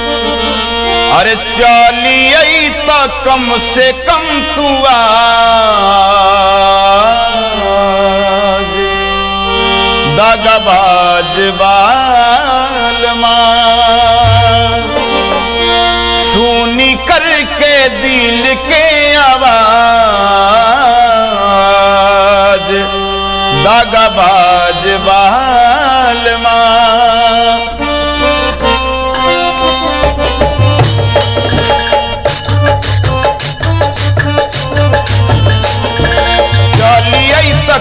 अरे चलिए तो कम से कम तू आज दगाबाज बालमा सुनी करके दिल के आवाज दगाबाज बालमा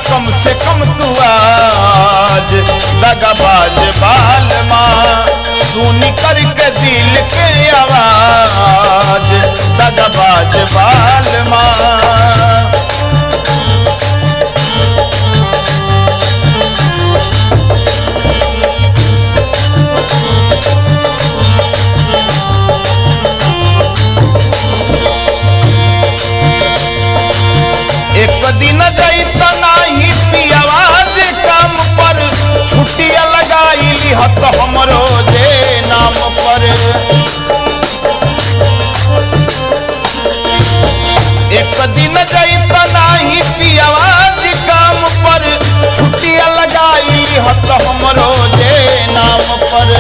कम से कम तू आज दगाबाज बालमा सुनी करके दिल के आवाज दगाबाज बालमा एक दिन जैता नहीं पियावाज काम पर छुट्टिया लगाईली हत हमरो जे नाम पर एक दिन जैता नहीं पियावाज काम पर छुट्टिया लगाईली हत हमरो जे नाम पर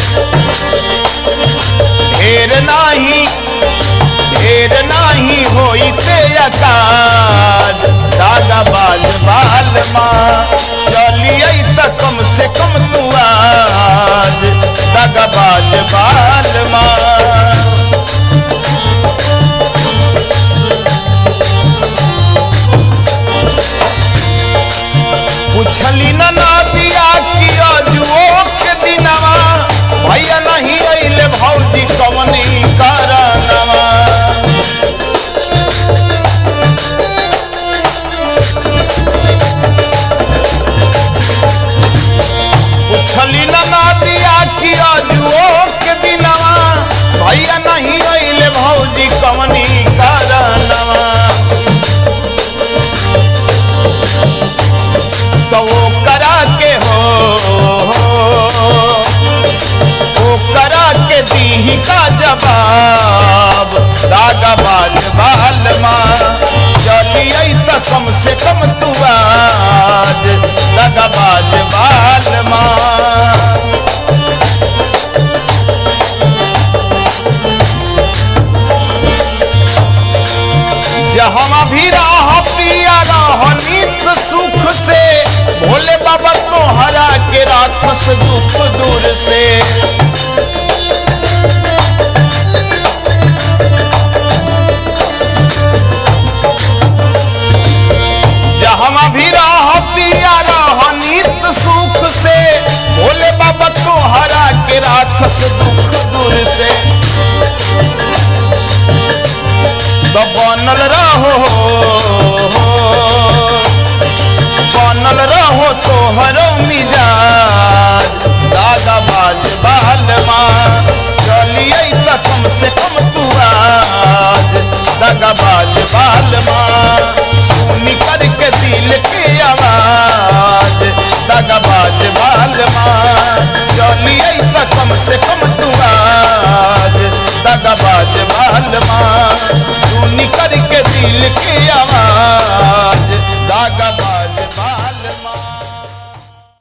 ढेर नहीं होई ते अकाज दगाबाज बालमा चलिए तो कम से कम तू आज दगाबाज बालमा पूछली न दिया कि अजुओ के दिना भैया नहीं अइले भौजी कवनी कारणवा पूछली न दिया कि अजुओ के दिना भैया नहीं अइले भौजी कवनी कारणवा तो वो करा के दी का जवाब दगाबाज बालमा चलिए तो कम से कम तू आज दगाबाज बालमा जहाँ भी रह पिया रह नित सुख से भोले बाबा तोहरा के राखस दुख दूर से जहाँ भी रह पिया रह नित सुख से भोले बाबा तोहरा के राखस दुख दूर से तो बनल रहो तोहरो मिजाज दगाबाज बालमा चलिए तो कम से कम तू आज दगाबाज बालमा सुनी करके दिल के आवाज दगाबाज बालमा चलिए तो कम से कम तू आज दगाबाज बालमा सुनी करके दिल के